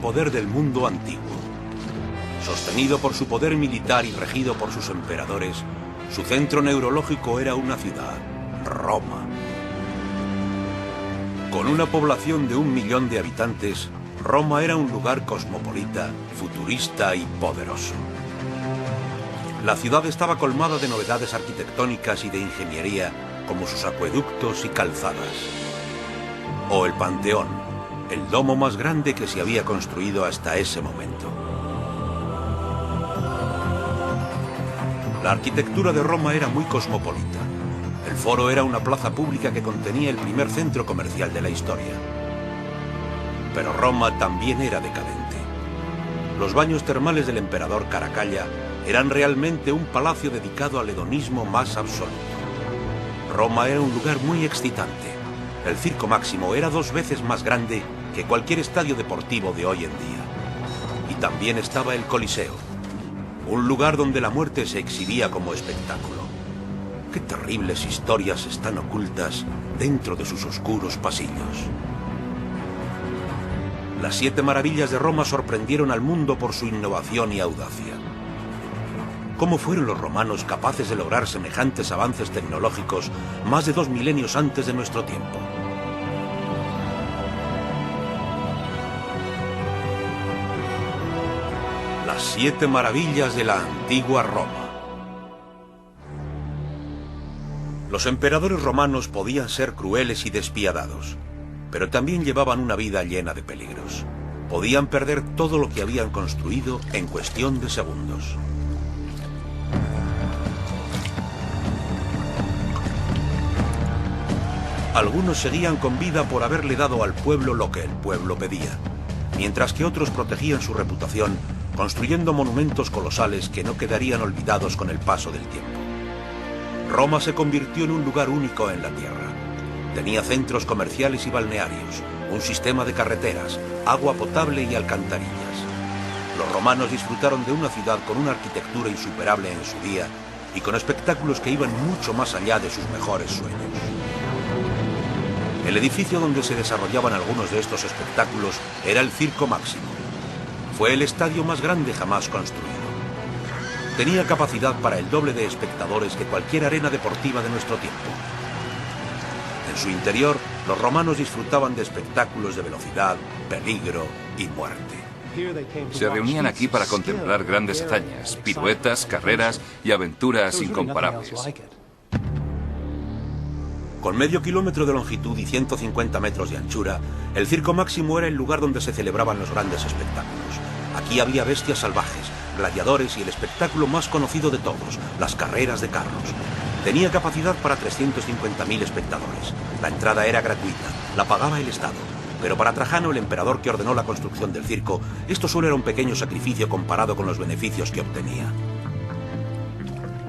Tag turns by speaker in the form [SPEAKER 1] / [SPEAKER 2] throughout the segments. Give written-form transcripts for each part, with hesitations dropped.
[SPEAKER 1] poder del mundo antiguo. Sostenido por su poder militar y regido por sus emperadores, su centro neurológico era una ciudad, Roma. Con una población de 1 millón de habitantes, Roma era un lugar cosmopolita, futurista y poderoso. La ciudad estaba colmada de novedades arquitectónicas y de ingeniería, como sus acueductos y calzadas. O el Panteón, el domo más grande que se había construido hasta ese momento. La arquitectura de Roma era muy cosmopolita. El Foro era una plaza pública que contenía el primer centro comercial de la historia. Pero Roma también era decadente. Los baños termales del emperador Caracalla eran realmente un palacio dedicado al hedonismo más absoluto. Roma era un lugar muy excitante. El Circo Máximo era 2 veces más grande que cualquier estadio deportivo de hoy en día. Y también estaba el Coliseo, un lugar donde la muerte se exhibía como espectáculo. Qué terribles historias están ocultas dentro de sus oscuros pasillos. Las 7 maravillas de Roma sorprendieron al mundo por su innovación y audacia. ¿Cómo fueron los romanos capaces de lograr semejantes avances tecnológicos más de 2 milenios antes de nuestro tiempo? Las 7 maravillas de la antigua Roma. Los emperadores romanos podían ser crueles y despiadados, pero también llevaban una vida llena de peligros. Podían perder todo lo que habían construido en cuestión de segundos. Algunos seguían con vida por haberle dado al pueblo lo que el pueblo pedía, mientras que otros protegían su reputación construyendo monumentos colosales que no quedarían olvidados con el paso del tiempo. Roma se convirtió en un lugar único en la tierra. Tenía centros comerciales y balnearios, un sistema de carreteras, agua potable y alcantarillas. Los romanos disfrutaron de una ciudad con una arquitectura insuperable en su día y con espectáculos que iban mucho más allá de sus mejores sueños. El edificio donde se desarrollaban algunos de estos espectáculos era el Circo Máximo. Fue el estadio más grande jamás construido. Tenía capacidad para el doble de espectadores que cualquier arena deportiva de nuestro tiempo. En su interior, los romanos disfrutaban de espectáculos de velocidad, peligro y muerte.
[SPEAKER 2] Se reunían aquí para contemplar grandes hazañas, piruetas, carreras y aventuras incomparables.
[SPEAKER 1] Con medio kilómetro de longitud y 150 metros de anchura, el Circo Máximo era el lugar donde se celebraban los grandes espectáculos. Aquí había bestias salvajes, gladiadores y el espectáculo más conocido de todos, las carreras de carros. Tenía capacidad para 350.000 espectadores. La entrada era gratuita, la pagaba el Estado. Pero para Trajano, el emperador que ordenó la construcción del circo, esto solo era un pequeño sacrificio comparado con los beneficios que obtenía.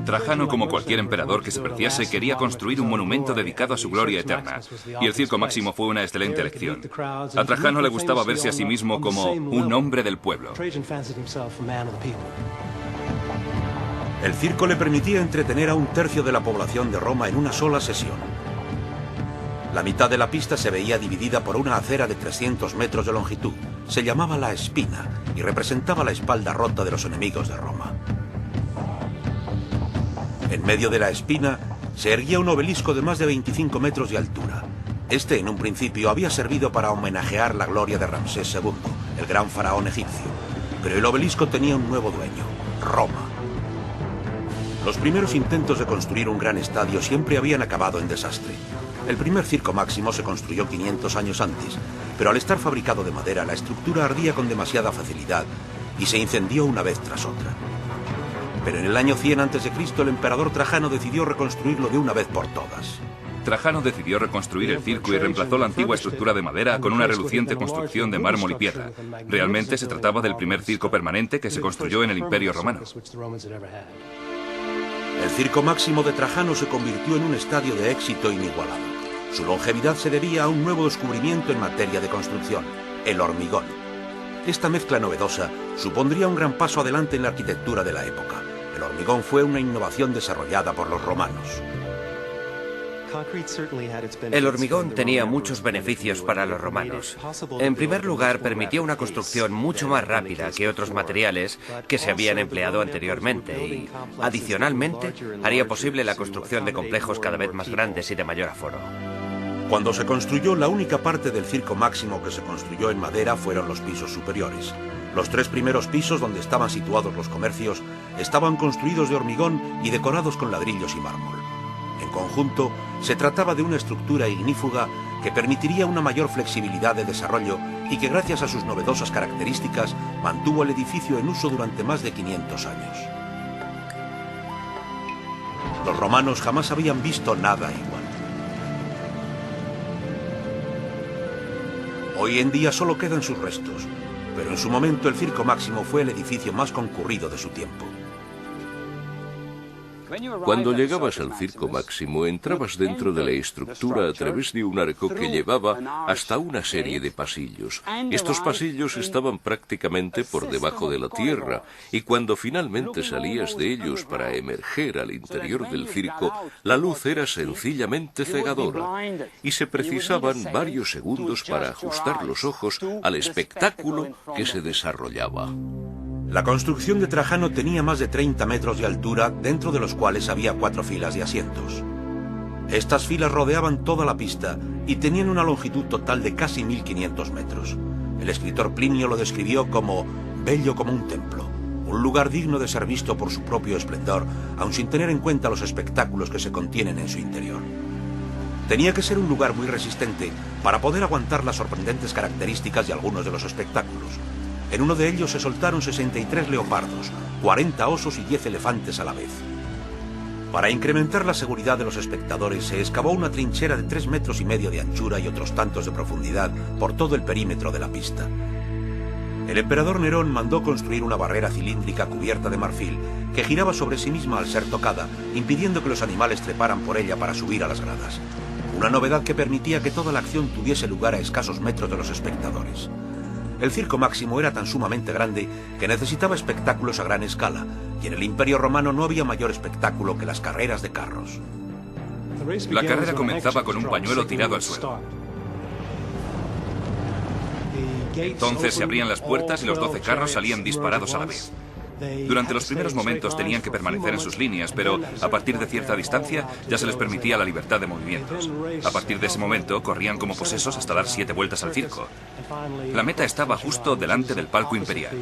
[SPEAKER 2] Trajano, como cualquier emperador que se preciase, quería construir un monumento dedicado a su gloria eterna. Y el Circo Máximo fue una excelente elección. A Trajano le gustaba verse a sí mismo como un hombre del pueblo.
[SPEAKER 1] El circo le permitía entretener a 1/3 de la población de Roma en una sola sesión. La mitad de la pista se veía dividida por una acera de 300 metros de longitud. Se llamaba la Espina y representaba la espalda rota de los enemigos de Roma. En medio de la Espina se erguía un obelisco de más de 25 metros de altura. Este, en un principio, había servido para homenajear la gloria de Ramsés II, el gran faraón egipcio. Pero el obelisco tenía un nuevo dueño, Roma. Los primeros intentos de construir un gran estadio siempre habían acabado en desastre. El primer Circo Máximo se construyó 500 años antes, pero al estar fabricado de madera, la estructura ardía con demasiada facilidad y se incendió una vez tras otra. Pero en el año 100 a.C., el emperador Trajano decidió reconstruirlo de una vez por todas.
[SPEAKER 2] Trajano decidió reconstruir el circo y reemplazó la antigua estructura de madera con una reluciente construcción de mármol y piedra. Realmente se trataba del primer circo permanente que se construyó en el Imperio Romano.
[SPEAKER 1] El Circo Máximo de Trajano se convirtió en un estadio de éxito inigualado. Su longevidad se debía a un nuevo descubrimiento en materia de construcción, el hormigón. Esta mezcla novedosa supondría un gran paso adelante en la arquitectura de la época. El hormigón fue una innovación desarrollada por los romanos.
[SPEAKER 3] El hormigón tenía muchos beneficios para los romanos. En primer lugar, permitía una construcción mucho más rápida que otros materiales que se habían empleado anteriormente y, adicionalmente, haría posible la construcción de complejos cada vez más grandes y de mayor aforo.
[SPEAKER 1] Cuando se construyó, la única parte del Circo Máximo que se construyó en madera fueron los pisos superiores. Los 3 primeros pisos, donde estaban situados los comercios, estaban construidos de hormigón y decorados con ladrillos y mármol. En conjunto, se trataba de una estructura ignífuga que permitiría una mayor flexibilidad de desarrollo y que, gracias a sus novedosas características, mantuvo el edificio en uso durante más de 500 años. Los romanos jamás habían visto nada igual. Hoy en día solo quedan sus restos, pero en su momento el Circo Máximo fue el edificio más concurrido de su tiempo.
[SPEAKER 4] Cuando llegabas al Circo Máximo, entrabas dentro de la estructura a través de un arco que llevaba hasta una serie de pasillos. Estos pasillos estaban prácticamente por debajo de la tierra, y cuando finalmente salías de ellos para emerger al interior del circo, la luz era sencillamente cegadora, y se precisaban varios segundos para ajustar los ojos al espectáculo que se desarrollaba.
[SPEAKER 1] La construcción de Trajano tenía más de 30 metros de altura, dentro de los cuales había 4 filas de asientos. Estas filas rodeaban toda la pista y tenían una longitud total de casi 1500 metros. El escritor Plinio lo describió como bello como un templo, un lugar digno de ser visto por su propio esplendor, aun sin tener en cuenta los espectáculos que se contienen en su interior. Tenía que ser un lugar muy resistente para poder aguantar las sorprendentes características de algunos de los espectáculos. En uno de ellos se soltaron 63 leopardos, 40 osos y 10 elefantes a la vez. Para incrementar la seguridad de los espectadores, se excavó una trinchera de 3,5 metros de anchura y otros tantos de profundidad por todo el perímetro de la pista. El emperador Nerón mandó construir una barrera cilíndrica cubierta de marfil que giraba sobre sí misma al ser tocada, impidiendo que los animales treparan por ella para subir a las gradas. Una novedad que permitía que toda la acción tuviese lugar a escasos metros de los espectadores. El Circo Máximo era tan sumamente grande que necesitaba espectáculos a gran escala, y en el Imperio Romano no había mayor espectáculo que las carreras de carros.
[SPEAKER 2] La carrera comenzaba con un pañuelo tirado al suelo. Entonces se abrían las puertas y los 12 carros salían disparados a la vez. Durante los primeros momentos tenían que permanecer en sus líneas, pero a partir de cierta distancia ya se les permitía la libertad de movimientos. A partir de ese momento corrían como posesos hasta dar 7 vueltas al circo. La meta estaba justo delante del palco imperial.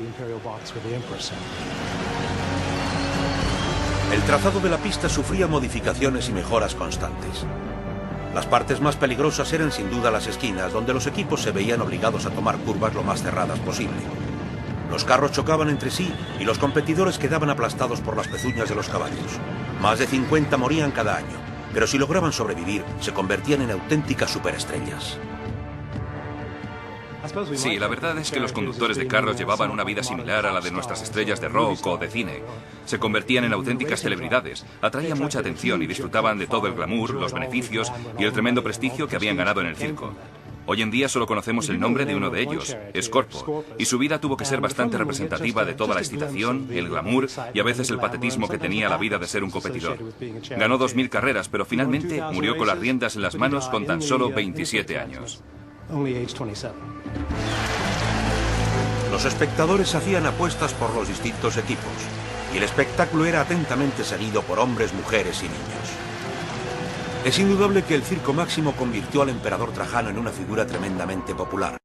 [SPEAKER 1] El trazado de la pista sufría modificaciones y mejoras constantes. Las partes más peligrosas eran sin duda las esquinas, donde los equipos se veían obligados a tomar curvas lo más cerradas posible. Los carros chocaban entre sí y los competidores quedaban aplastados por las pezuñas de los caballos. Más de 50 morían cada año, pero si lograban sobrevivir, se convertían en auténticas superestrellas.
[SPEAKER 2] Sí, la verdad es que los conductores de carros llevaban una vida similar a la de nuestras estrellas de rock o de cine. Se convertían en auténticas celebridades, atraían mucha atención y disfrutaban de todo el glamour, los beneficios y el tremendo prestigio que habían ganado en el circo. Hoy en día solo conocemos el nombre de uno de ellos, Scorpo, y su vida tuvo que ser bastante representativa de toda la excitación, el glamour y a veces el patetismo que tenía la vida de ser un competidor. Ganó 2000 carreras, pero finalmente murió con las riendas en las manos con tan solo 27 años.
[SPEAKER 1] Los espectadores hacían apuestas por los distintos equipos, y el espectáculo era atentamente seguido por hombres, mujeres y niños. Es indudable que el Circo Máximo convirtió al emperador Trajano en una figura tremendamente popular.